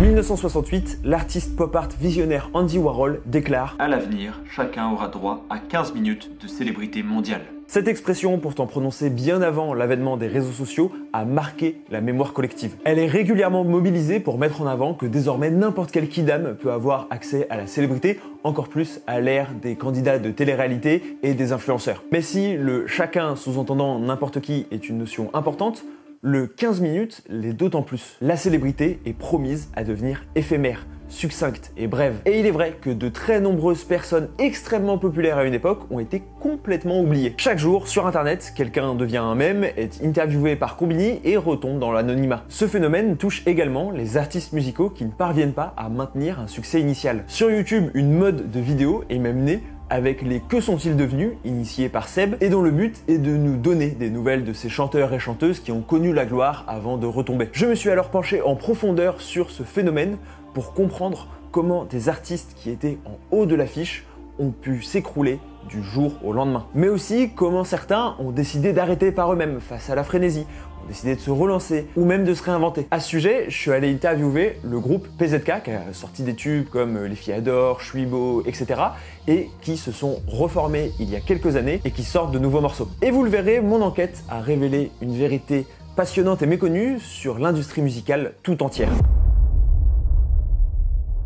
1968, l'artiste pop art visionnaire Andy Warhol déclare « À l'avenir, chacun aura droit à 15 minutes de célébrité mondiale ». Cette expression, pourtant prononcée bien avant l'avènement des réseaux sociaux, a marqué la mémoire collective. Elle est régulièrement mobilisée pour mettre en avant que désormais n'importe quel kidam peut avoir accès à la célébrité, encore plus à l'ère des candidats de télé-réalité et des influenceurs. Mais si le chacun sous-entendant n'importe qui est une notion importante, le 15 minutes l'est d'autant plus. La célébrité est promise à devenir éphémère, succincte et brève. Et il est vrai que de très nombreuses personnes extrêmement populaires à une époque ont été complètement oubliées. Chaque jour, sur internet, quelqu'un devient un mème, est interviewé par Combini et retombe dans l'anonymat. Ce phénomène touche également les artistes musicaux qui ne parviennent pas à maintenir un succès initial. Sur YouTube, une mode de vidéo est même née avec les Que sont-ils devenus, initiés par Seb, et dont le but est de nous donner des nouvelles de ces chanteurs et chanteuses qui ont connu la gloire avant de retomber. Je me suis alors penché en profondeur sur ce phénomène pour comprendre comment des artistes qui étaient en haut de l'affiche ont pu s'écrouler du jour au lendemain. Mais aussi comment certains ont décidé d'arrêter par eux-mêmes face à la frénésie, ont décidé de se relancer ou même de se réinventer. À ce sujet, je suis allé interviewer le groupe PZK qui a sorti des tubes comme Les filles adorent, Je suis beau, etc. et qui se sont reformés il y a quelques années et qui sortent de nouveaux morceaux. Et vous le verrez, mon enquête a révélé une vérité passionnante et méconnue sur l'industrie musicale tout entière.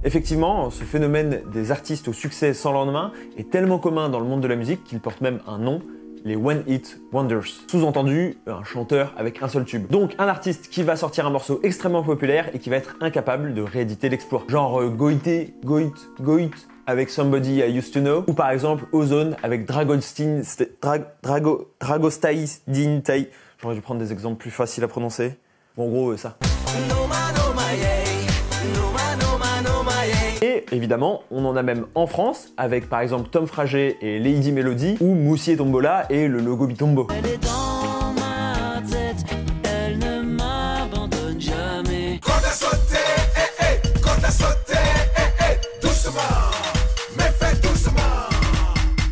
Effectivement, ce phénomène des artistes au succès sans lendemain est tellement commun dans le monde de la musique qu'il porte même un nom, les One Hit Wonders. Sous-entendu, un chanteur avec un seul tube. Donc un artiste qui va sortir un morceau extrêmement populaire et qui va être incapable de rééditer l'exploit. Genre Goité, Goit avec Somebody I Used to Know, ou par exemple Ozone avec Dragostea Dintai. J'aurais dû prendre des exemples plus faciles à prononcer. Bon, en gros, ça. Et évidemment, on en a même en France, avec par exemple Tom Frager et Lady Melody, ou Moussier Tombola et le Logo Bitombo. Elle est dans ma tête, elle ne m'abandonne jamais. Quand t'as sauté, quand t'as sauté, doucement, mais fais doucement.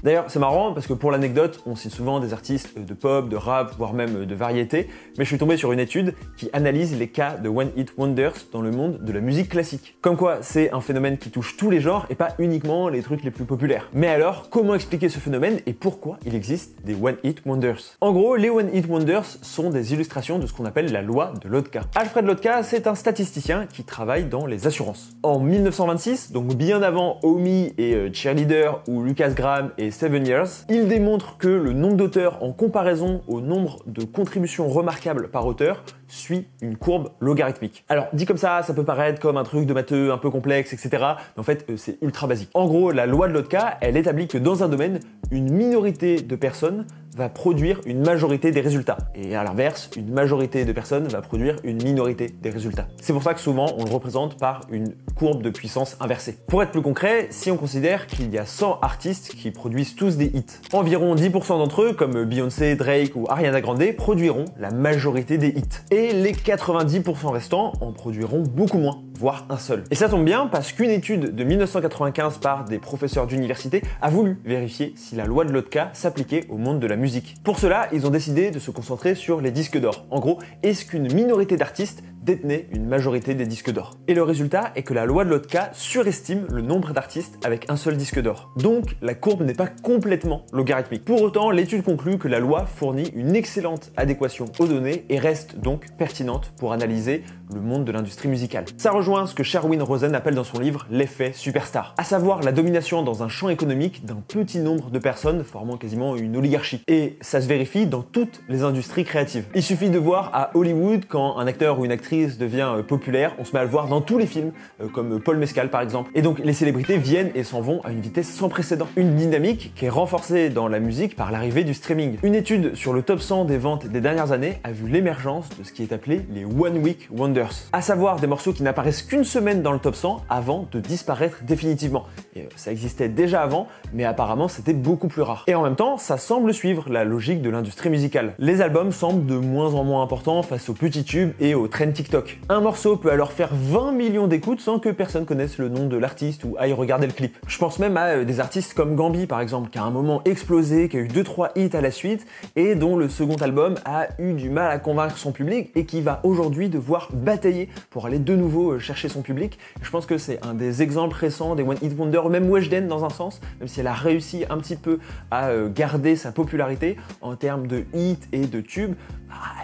D'ailleurs, c'est marrant parce que pour l'anecdote, on cite souvent des artistes de pop, de rap, voire même de variété, mais je suis tombé sur une étude qui analyse les cas de One Hit Wonders dans le monde de la musique classique. Comme quoi, c'est un phénomène qui touche tous les genres et pas uniquement les trucs les plus populaires. Mais alors, comment expliquer ce phénomène et pourquoi il existe des One Hit Wonders? En gros, les One Hit Wonders sont des illustrations de ce qu'on appelle la loi de Lotka. Alfred Lotka, c'est un statisticien qui travaille dans les assurances. En 1926, donc bien avant Omi et Cheerleader ou Lucas Graham et 7 Years, il démontre que le nombre d'auteurs en comparaison au nombre de contributions remarquables par auteur suit une courbe logarithmique. Alors dit comme ça peut paraître comme un truc de matheux un peu complexe, etc. Mais en fait, c'est ultra basique. En gros, la loi de Lotka, elle établit que dans un domaine, une minorité de personnes va produire une majorité des résultats. Et à l'inverse, une majorité de personnes va produire une minorité des résultats. C'est pour ça que souvent, on le représente par une courbe de puissance inversée. Pour être plus concret, si on considère qu'il y a 100 artistes qui produisent tous des hits, environ 10% d'entre eux, comme Beyoncé, Drake ou Ariana Grande, produiront la majorité des hits. Et les 90% restants en produiront beaucoup moins, voire un seul. Et ça tombe bien parce qu'une étude de 1995 par des professeurs d'université a voulu vérifier si la loi de Lotka s'appliquait au monde de la musique. Pour cela, ils ont décidé de se concentrer sur les disques d'or. En gros, est-ce qu'une minorité d'artistes détenait une majorité des disques d'or? Et le résultat est que la loi de Lotka surestime le nombre d'artistes avec un seul disque d'or. Donc, la courbe n'est pas complètement logarithmique. Pour autant, l'étude conclut que la loi fournit une excellente adéquation aux données et reste donc pertinente pour analyser le monde de l'industrie musicale. Ça rejoint ce que Sherwin Rosen appelle dans son livre l'effet superstar, à savoir la domination dans un champ économique d'un petit nombre de personnes formant quasiment une oligarchie. Et ça se vérifie dans toutes les industries créatives. Il suffit de voir à Hollywood quand un acteur ou une actrice devient populaire, on se met à le voir dans tous les films, comme Paul Mescal par exemple. Et donc les célébrités viennent et s'en vont à une vitesse sans précédent. Une dynamique qui est renforcée dans la musique par l'arrivée du streaming. Une étude sur le top 100 des ventes des dernières années a vu l'émergence de ce qui est appelé les One Week Wonders, à savoir des morceaux qui n'apparaissent qu'une semaine dans le top 100 avant de disparaître définitivement. Et ça existait déjà avant, mais apparemment c'était beaucoup plus rare. Et en même temps, ça semble suivre la logique de l'industrie musicale. Les albums semblent de moins en moins importants face aux petits tubes et aux trends TikTok. TikTok. Un morceau peut alors faire 20 millions d'écoutes sans que personne connaisse le nom de l'artiste ou aille regarder le clip. Je pense même à des artistes comme Gambi par exemple, qui a un moment explosé, qui a eu 2-3 hits à la suite et dont le second album a eu du mal à convaincre son public et qui va aujourd'hui devoir batailler pour aller de nouveau chercher son public. Je pense que c'est un des exemples récents des One Hit Wonder, même Weshden dans un sens, même si elle a réussi un petit peu à garder sa popularité en termes de hits et de tubes,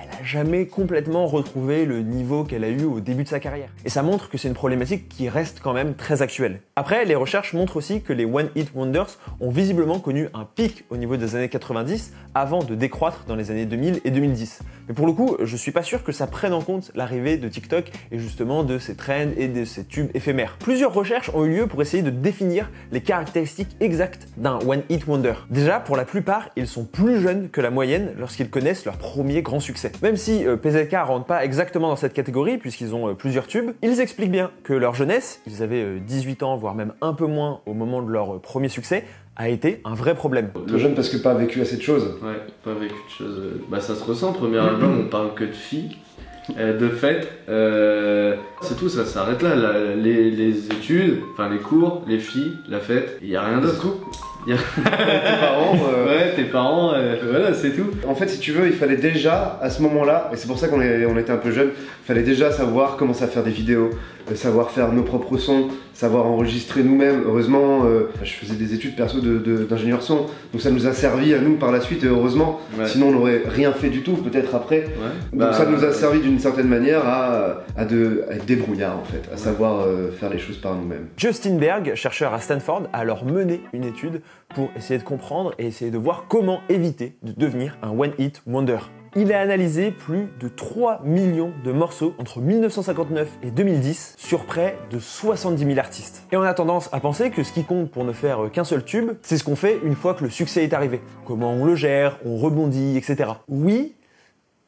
elle n'a jamais complètement retrouvé le niveau qu'elle a eu au début de sa carrière. Et ça montre que c'est une problématique qui reste quand même très actuelle. Après, les recherches montrent aussi que les One Hit Wonders ont visiblement connu un pic au niveau des années 90 avant de décroître dans les années 2000 et 2010. Mais pour le coup, je suis pas sûr que ça prenne en compte l'arrivée de TikTok et justement de ces trends et de ces tubes éphémères. Plusieurs recherches ont eu lieu pour essayer de définir les caractéristiques exactes d'un One Hit Wonder. Déjà, pour la plupart, ils sont plus jeunes que la moyenne lorsqu'ils connaissent leur premier grand succès. Même si PZK rentre pas exactement dans cette catégorie puisqu'ils ont plusieurs tubes, ils expliquent bien que leur jeunesse, ils avaient 18 ans voire même un peu moins au moment de leur premier succès, a été un vrai problème. Trop jeune parce que pas vécu assez de choses. Ouais, pas vécu de choses. Bah ça se ressent, premier album on parle que de filles, de fêtes, c'est tout, ça s'arrête là, les études, enfin les cours, les filles, la fête, il y a rien d'autre. Tes parents, ouais, tes parents, voilà, c'est tout. En fait, si tu veux, il fallait déjà, à ce moment-là, et c'est pour ça qu'on était un peu jeunes, il fallait déjà savoir commencer à faire des vidéos, savoir faire nos propres sons, savoir enregistrer nous-mêmes. Heureusement, je faisais des études perso d'ingénieur son, donc ça nous a servi à nous par la suite, et heureusement, sinon on n'aurait rien fait du tout, peut-être après. Donc ça nous a servi d'une certaine manière à être débrouillards en fait, à savoir faire les choses par nous-mêmes. Justin Berg, chercheur à Stanford, a alors mené une étude pour essayer de comprendre et essayer de voir comment éviter de devenir un One Hit Wonder. Il a analysé plus de 3 millions de morceaux entre 1959 et 2010 sur près de 70 000 artistes. Et on a tendance à penser que ce qui compte pour ne faire qu'un seul tube, c'est ce qu'on fait une fois que le succès est arrivé. Comment on le gère, on rebondit, etc. Oui,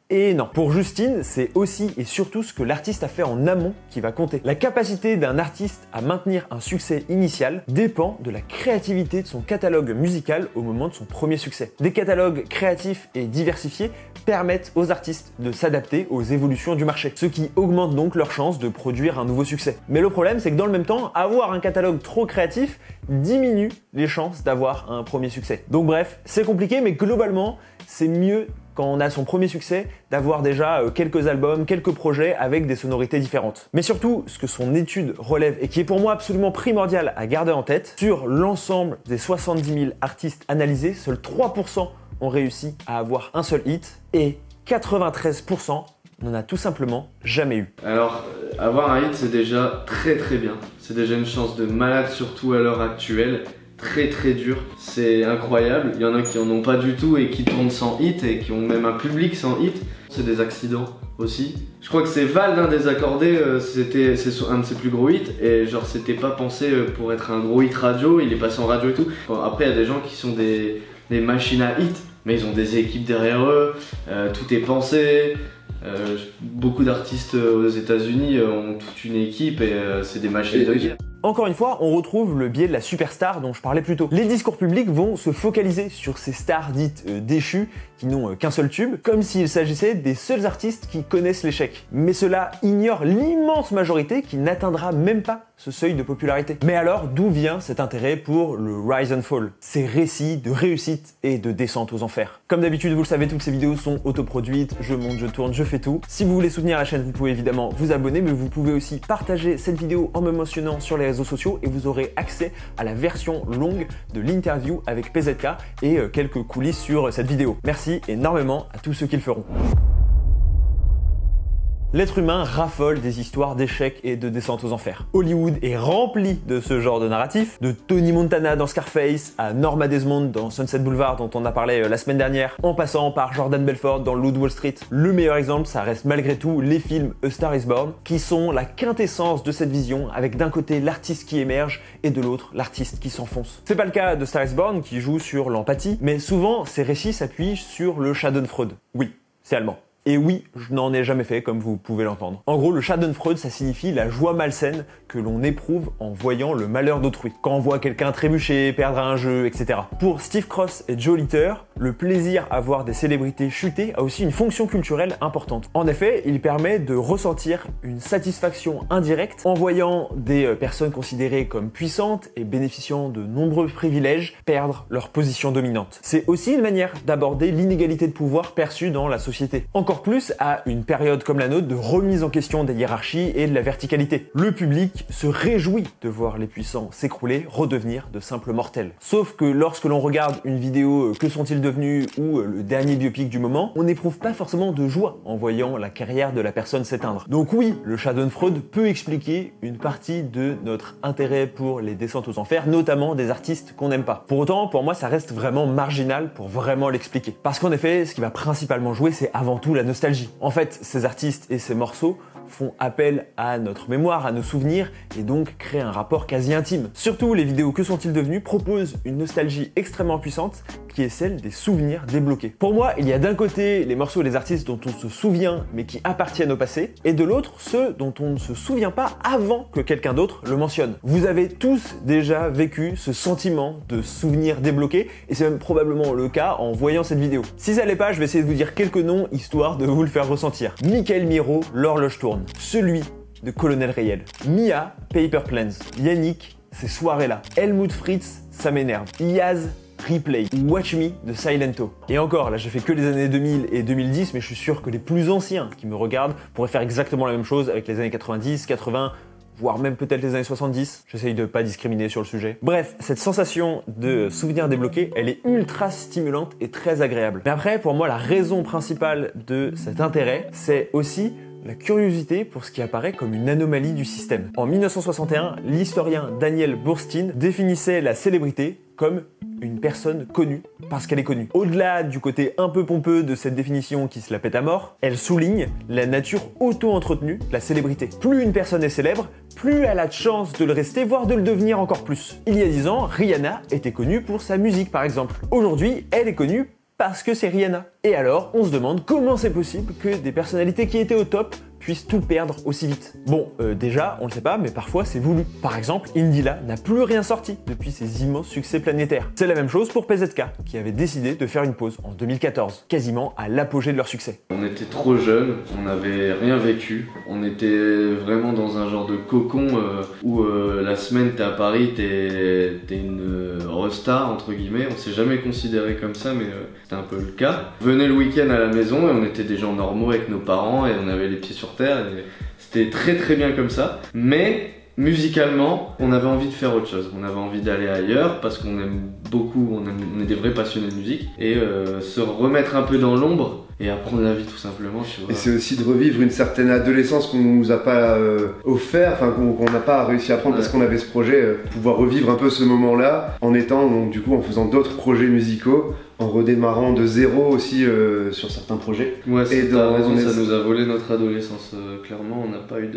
et non. Pour Justine, c'est aussi et surtout ce que l'artiste a fait en amont qui va compter. La capacité d'un artiste à maintenir un succès initial dépend de la créativité de son catalogue musical au moment de son premier succès. Des catalogues créatifs et diversifiés permettent aux artistes de s'adapter aux évolutions du marché, ce qui augmente donc leur chance de produire un nouveau succès. Mais le problème, c'est que dans le même temps, avoir un catalogue trop créatif diminue les chances d'avoir un premier succès. Donc bref, c'est compliqué, mais globalement, c'est mieux quand on a son premier succès, d'avoir déjà quelques albums, quelques projets avec des sonorités différentes. Mais surtout, ce que son étude relève et qui est pour moi absolument primordial à garder en tête, sur l'ensemble des 70 000 artistes analysés, seuls 3% ont réussi à avoir un seul hit et 93% n'en a tout simplement jamais eu. Alors, avoir un hit, c'est déjà très très bien. C'est déjà une chance de malade, surtout à l'heure actuelle. Très dur, c'est incroyable. Il y en a qui en ont pas du tout et qui tournent sans hit et qui ont même un public sans hit. C'est des accidents aussi. Je crois que c'est Val Désaccordé, c'est un de ses plus gros hits et genre c'était pas pensé pour être un gros hit radio, il est passé en radio et tout. Bon, après il y a des gens qui sont des machines à hit, mais ils ont des équipes derrière eux, tout est pensé. Beaucoup d'artistes aux États-Unis ont toute une équipe et c'est des machines de guerre. Encore une fois, on retrouve le biais de la superstar dont je parlais plus tôt. Les discours publics vont se focaliser sur ces stars dites déchues qui n'ont qu'un seul tube, comme s'il s'agissait des seuls artistes qui connaissent l'échec. Mais cela ignore l'immense majorité qui n'atteindra même pas ce seuil de popularité. Mais alors, d'où vient cet intérêt pour le rise and fall? Ces récits de réussite et de descente aux enfers. Comme d'habitude, vous le savez, toutes ces vidéos sont autoproduites, je monte, je tourne, je fais tout. Si vous voulez soutenir la chaîne, vous pouvez évidemment vous abonner, mais vous pouvez aussi partager cette vidéo en me mentionnant sur les réseaux sociaux et vous aurez accès à la version longue de l'interview avec PZK et quelques coulisses sur cette vidéo. Merci énormément à tous ceux qui le feront. L'être humain raffole des histoires d'échecs et de descente aux enfers. Hollywood est rempli de ce genre de narratif, de Tony Montana dans Scarface, à Norma Desmond dans Sunset Boulevard dont on a parlé la semaine dernière, en passant par Jordan Belfort dans Loup de Wall Street. Le meilleur exemple, ça reste malgré tout les films A Star is Born, qui sont la quintessence de cette vision, avec d'un côté l'artiste qui émerge et de l'autre l'artiste qui s'enfonce. C'est pas le cas de Star is Born qui joue sur l'empathie, mais souvent ces récits s'appuient sur le Schadenfreude. Oui, c'est allemand. Et oui, je n'en ai jamais fait, comme vous pouvez l'entendre. En gros, le Schadenfreude, ça signifie la joie malsaine que l'on éprouve en voyant le malheur d'autrui. Quand on voit quelqu'un trébucher, perdre un jeu, etc. Pour Steve Cross et Joe Litter, Le plaisir à voir des célébrités chuter a aussi une fonction culturelle importante. En effet, il permet de ressentir une satisfaction indirecte en voyant des personnes considérées comme puissantes et bénéficiant de nombreux privilèges perdre leur position dominante. C'est aussi une manière d'aborder l'inégalité de pouvoir perçue dans la société. Encore plus à une période comme la nôtre de remise en question des hiérarchies et de la verticalité. Le public se réjouit de voir les puissants s'écrouler, redevenir de simples mortels. Sauf que lorsque l'on regarde une vidéo Que sont-ils devenus ou le dernier biopic du moment, on n'éprouve pas forcément de joie en voyant la carrière de la personne s'éteindre. Donc oui, le Schadenfreude peut expliquer une partie de notre intérêt pour les descentes aux enfers, notamment des artistes qu'on n'aime pas. Pour autant, pour moi, ça reste vraiment marginal pour vraiment l'expliquer. Parce qu'en effet, ce qui va principalement jouer, c'est avant tout la nostalgie. En fait, ces artistes et ces morceaux font appel à notre mémoire, à nos souvenirs, et donc créent un rapport quasi intime. Surtout, les vidéos Que sont-ils devenus proposent une nostalgie extrêmement puissante qui est celle des souvenirs débloqués. Pour moi, il y a d'un côté les morceaux et les artistes dont on se souvient mais qui appartiennent au passé, et de l'autre ceux dont on ne se souvient pas avant que quelqu'un d'autre le mentionne. Vous avez tous déjà vécu ce sentiment de souvenirs débloqués, et c'est même probablement le cas en voyant cette vidéo. Si ça l'est pas, je vais essayer de vous dire quelques noms histoire de vous le faire ressentir. Michael Miro, L'horloge tourne. Celui de Colonel Riel. Mia, Paper Planes. Yannick, Ces soirées-là. Helmut Fritz, Ça m'énerve. Yaz, Replay, Watch Me de Silento. Et encore, là j'ai fait que les années 2000 et 2010, mais je suis sûr que les plus anciens qui me regardent pourraient faire exactement la même chose avec les années 90, 80, voire même peut-être les années 70. J'essaye de pas discriminer sur le sujet. Bref, cette sensation de souvenir débloqué, elle est ultra stimulante et très agréable. Mais après, pour moi, la raison principale de cet intérêt, c'est aussi la curiosité pour ce qui apparaît comme une anomalie du système. En 1961, l'historien Daniel Boorstin définissait la célébrité comme une personne connue parce qu'elle est connue. Au-delà du côté un peu pompeux de cette définition qui se la pète à mort, elle souligne la nature auto-entretenue de la célébrité. Plus une personne est célèbre, plus elle a de chance de le rester, voire de le devenir encore plus. Il y a 10 ans, Rihanna était connue pour sa musique par exemple. Aujourd'hui, elle est connue parce que c'est Rihanna. Et alors, on se demande comment c'est possible que des personnalités qui étaient au top puissent tout perdre aussi vite. Bon, déjà, on le sait pas, mais parfois c'est voulu. Par exemple, Indila n'a plus rien sorti depuis ses immenses succès planétaires. C'est la même chose pour PZK, qui avait décidé de faire une pause en 2014, quasiment à l'apogée de leur succès. On était trop jeunes, on n'avait rien vécu, on était vraiment dans un genre de cocon où la semaine t'es à Paris, t'es une resta entre guillemets, on s'est jamais considéré comme ça, mais c'était un peu le cas. Venait le week-end à la maison et on était des gens normaux avec nos parents et on avait les pieds sur terre et c'était très très bien comme ça, mais musicalement on avait envie de faire autre chose, on avait envie d'aller ailleurs parce qu'on aime beaucoup, on est des vrais passionnés de musique et se remettre un peu dans l'ombre et apprendre la vie tout simplement. Et c'est aussi de revivre une certaine adolescence qu'on nous a pas offert, enfin qu'on n'a pas réussi à prendre parce qu'on avait ce projet, pouvoir revivre un peu ce moment-là en étant donc, du coup en faisant d'autres projets musicaux, en redémarrant de zéro aussi sur certains projets. Ouais, c'est raison, ça nous a volé notre adolescence. Clairement, on n'a pas eu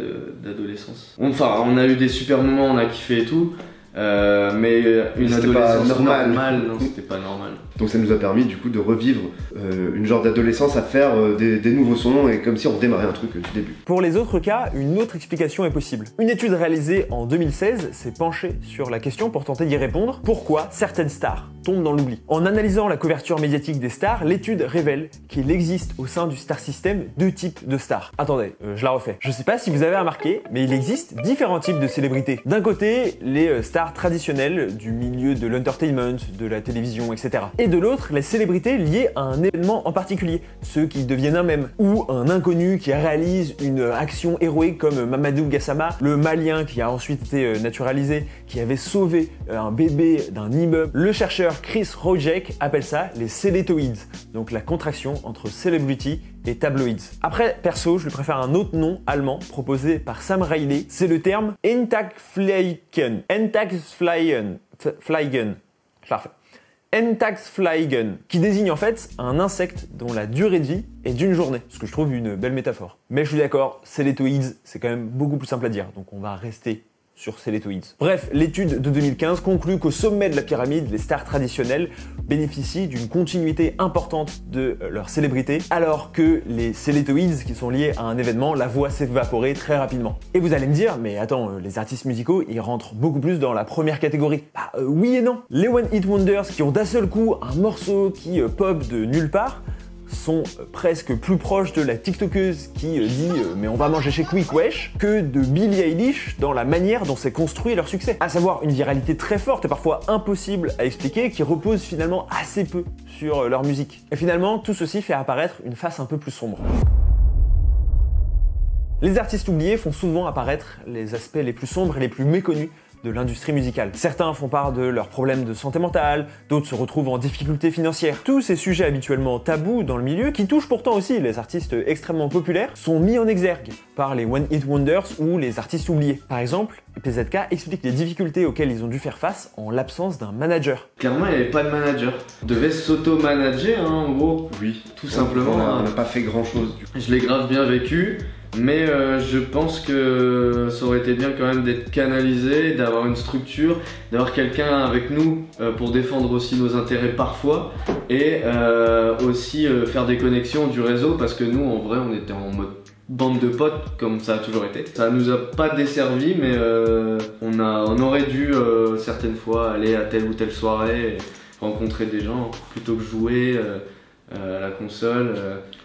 d'adolescence. Enfin, on a eu des super moments, on a kiffé et tout. Mais une adolescence normale, non, c'était pas normal. Donc ça nous a permis du coup de revivre une genre d'adolescence à faire des nouveaux sons et comme si on redémarrait un truc du début. Pour les autres cas, une autre explication est possible. Une étude réalisée en 2016 s'est penchée sur la question pour tenter d'y répondre. Pourquoi certaines stars tombent dans l'oubli? En analysant la couverture médiatique des stars, l'étude révèle qu'il existe au sein du star system deux types de stars. Attendez, je la refais. Je sais pas si vous avez remarqué, mais il existe différents types de célébrités. D'un côté, les stars traditionnelles du milieu de l'entertainment, de la télévision, etc. Et de l'autre, les célébrités liées à un événement en particulier, ceux qui deviennent un mème, ou un inconnu qui réalise une action héroïque comme Mamadou Gassama, le Malien qui a ensuite été naturalisé, qui avait sauvé un bébé d'un immeuble. Le chercheur Chris Rojek appelle ça les célétoïdes, donc la contraction entre celebrity et tabloïds. Après, perso, je lui préfère un autre nom allemand proposé par Sam Riley, c'est le terme Entagsfliegen. Entagsfliegen. Je la refais. Entagsfliegen, qui désigne en fait un insecte dont la durée de vie est d'une journée, ce que je trouve une belle métaphore. Mais je suis d'accord, célétoïdes, c'est quand même beaucoup plus simple à dire, donc on va rester sur Seletoids. Bref, l'étude de 2015 conclut qu'au sommet de la pyramide, les stars traditionnelles bénéficient d'une continuité importante de leur célébrité, alors que les Seletoids qui sont liés à un événement la voient s'évaporer très rapidement. Et vous allez me dire, mais attends, les artistes musicaux, ils rentrent beaucoup plus dans la première catégorie. Bah oui et non. Les One Hit Wonders qui ont d'un seul coup un morceau qui pop de nulle part, sont presque plus proches de la TikTokeuse qui dit mais on va manger chez Quick Wesh que de Billie Eilish dans la manière dont s'est construit leur succès. À savoir une viralité très forte et parfois impossible à expliquer qui repose finalement assez peu sur leur musique. Et finalement, tout ceci fait apparaître une face un peu plus sombre. Les artistes oubliés font souvent apparaître les aspects les plus sombres et les plus méconnus de l'industrie musicale. Certains font part de leurs problèmes de santé mentale, d'autres se retrouvent en difficulté financière. Tous ces sujets habituellement tabous dans le milieu, qui touchent pourtant aussi les artistes extrêmement populaires, sont mis en exergue par les One Hit Wonders ou les artistes oubliés. Par exemple, PZK explique les difficultés auxquelles ils ont dû faire face en l'absence d'un manager. Clairement, il n'y avait pas de manager. On devait s'auto-manager, en gros. Oui, tout simplement. On n'a pas fait grand-chose. Je l'ai grave bien vécu. Mais je pense que ça aurait été bien quand même d'être canalisé, d'avoir une structure, d'avoir quelqu'un avec nous pour défendre aussi nos intérêts parfois et aussi faire des connexions du réseau parce que nous en vrai on était en mode bande de potes comme ça a toujours été. Ça nous a pas desservi mais on aurait dû certaines fois aller à telle ou telle soirée, rencontrer des gens plutôt que jouer à la console.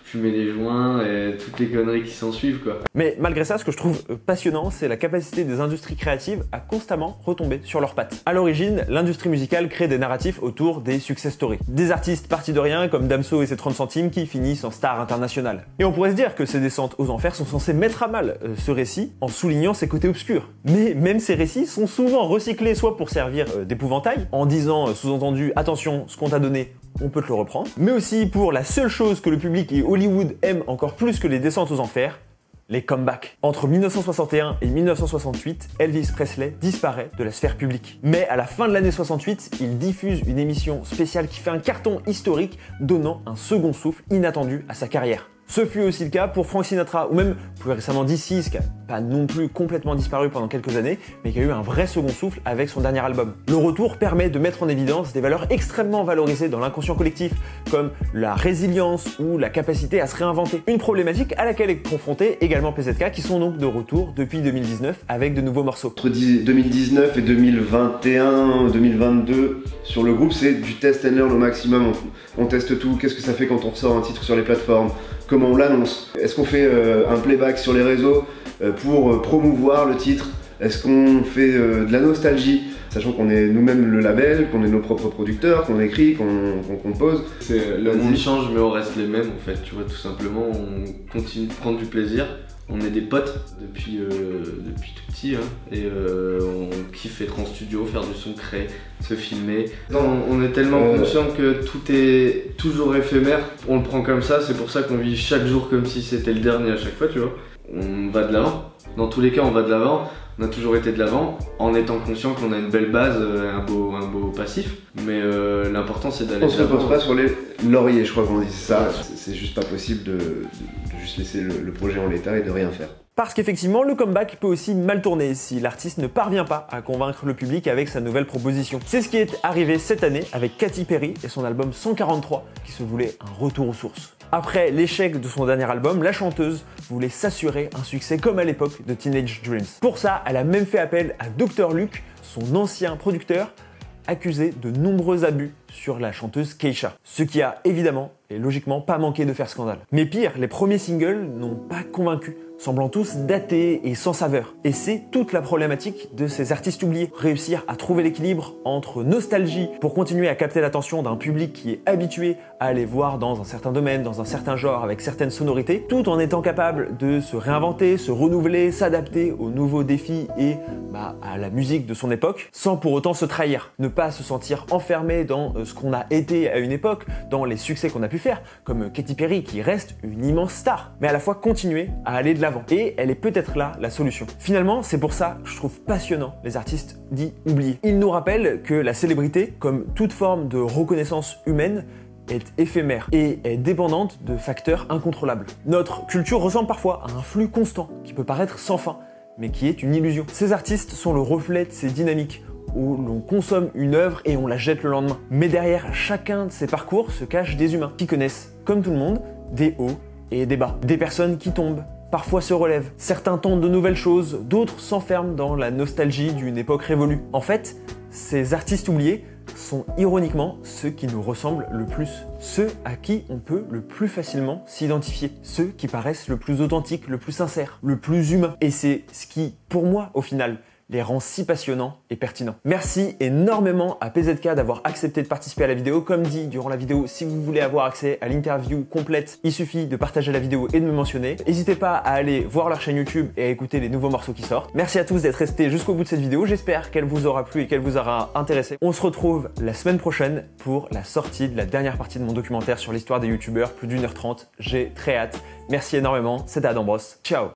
Fumer des joints et toutes les conneries qui s'en suivent quoi. Mais malgré ça, ce que je trouve passionnant, c'est la capacité des industries créatives à constamment retomber sur leurs pattes. À l'origine, l'industrie musicale crée des narratifs autour des success stories. Des artistes partis de rien comme Damso et ses 30 centimes qui finissent en star internationale. Et on pourrait se dire que ces descentes aux enfers sont censées mettre à mal ce récit en soulignant ses côtés obscurs. Mais même ces récits sont souvent recyclés soit pour servir d'épouvantail, en disant sous-entendu attention, ce qu'on t'a donné, on peut te le reprendre, mais aussi pour la seule chose que le public et Hollywood aiment encore plus que les descentes aux enfers, les comebacks. Entre 1961 et 1968, Elvis Presley disparaît de la sphère publique. Mais à la fin de l'année 68, il diffuse une émission spéciale qui fait un carton historique, donnant un second souffle inattendu à sa carrière. Ce fut aussi le cas pour Frank Sinatra, ou même plus récemment D6, qui n'a pas non plus complètement disparu pendant quelques années, mais qui a eu un vrai second souffle avec son dernier album. Le retour permet de mettre en évidence des valeurs extrêmement valorisées dans l'inconscient collectif, comme la résilience ou la capacité à se réinventer. Une problématique à laquelle est confronté également PZK, qui sont donc de retour depuis 2019 avec de nouveaux morceaux. Entre 2019 et 2021, 2022, sur le groupe, c'est du test and learn au maximum. On teste tout, qu'est-ce que ça fait quand on ressort un titre sur les plateformes, comment on l'annonce, est-ce qu'on fait un playback sur les réseaux pour promouvoir le titre, est-ce qu'on fait de la nostalgie, sachant qu'on est nous-mêmes le label, qu'on est nos propres producteurs, qu'on écrit, qu'on compose. Le monde change mais on reste les mêmes en fait, tu vois, tout simplement on continue de prendre du plaisir. On est des potes depuis tout petit hein, et on kiffe être en studio, faire du son, créer, se filmer. On est tellement conscient que tout est toujours éphémère, on le prend comme ça, c'est pour ça qu'on vit chaque jour comme si c'était le dernier à chaque fois, tu vois. On va de l'avant, dans tous les cas on va de l'avant, on a toujours été de l'avant en étant conscient qu'on a une belle base, un beau passif, mais l'important c'est d'aller de l'avant. On se repose pas sur les lauriers, je crois qu'on dit ça, c'est juste pas possible de juste laisser le projet en l'état et de rien faire. Parce qu'effectivement, le comeback peut aussi mal tourner si l'artiste ne parvient pas à convaincre le public avec sa nouvelle proposition. C'est ce qui est arrivé cette année avec Katy Perry et son album 143, qui se voulait un retour aux sources. Après l'échec de son dernier album, la chanteuse voulait s'assurer un succès comme à l'époque de Teenage Dreams. Pour ça, elle a même fait appel à Dr Luke, son ancien producteur, accusé de nombreux abus sur la chanteuse Keisha. Ce qui a évidemment et logiquement pas manqué de faire scandale. Mais pire, les premiers singles n'ont pas convaincu, semblant tous datés et sans saveur. Et c'est toute la problématique de ces artistes oubliés. Réussir à trouver l'équilibre entre nostalgie pour continuer à capter l'attention d'un public qui est habitué à aller voir dans un certain domaine, dans un certain genre, avec certaines sonorités, tout en étant capable de se réinventer, se renouveler, s'adapter aux nouveaux défis et à la musique de son époque, sans pour autant se trahir. Ne pas se sentir enfermé dans ce qu'on a été à une époque, dans les succès qu'on a pu faire, comme Katy Perry qui reste une immense star, mais à la fois continuer à aller de l'avant. Et elle est peut-être là la solution. Finalement, c'est pour ça que je trouve passionnant les artistes dits oubliés. Ils nous rappellent que la célébrité, comme toute forme de reconnaissance humaine, est éphémère et est dépendante de facteurs incontrôlables. Notre culture ressemble parfois à un flux constant qui peut paraître sans fin, mais qui est une illusion. Ces artistes sont le reflet de ces dynamiques où l'on consomme une œuvre et on la jette le lendemain. Mais derrière chacun de ces parcours se cachent des humains qui connaissent, comme tout le monde, des hauts et des bas. Des personnes qui tombent, parfois se relèvent. Certains tentent de nouvelles choses, d'autres s'enferment dans la nostalgie d'une époque révolue. En fait, ces artistes oubliés sont ironiquement ceux qui nous ressemblent le plus. Ceux à qui on peut le plus facilement s'identifier. Ceux qui paraissent le plus authentiques, le plus sincères, le plus humain. Et c'est ce qui, pour moi, au final, les rend si passionnants et pertinents. Merci énormément à PZK d'avoir accepté de participer à la vidéo. Comme dit durant la vidéo, si vous voulez avoir accès à l'interview complète, il suffit de partager la vidéo et de me mentionner. N'hésitez pas à aller voir leur chaîne YouTube et à écouter les nouveaux morceaux qui sortent. Merci à tous d'être restés jusqu'au bout de cette vidéo. J'espère qu'elle vous aura plu et qu'elle vous aura intéressé. On se retrouve la semaine prochaine pour la sortie de la dernière partie de mon documentaire sur l'histoire des youtubeurs, plus d'1h30. J'ai très hâte. Merci énormément. C'était Adam Bros. Ciao.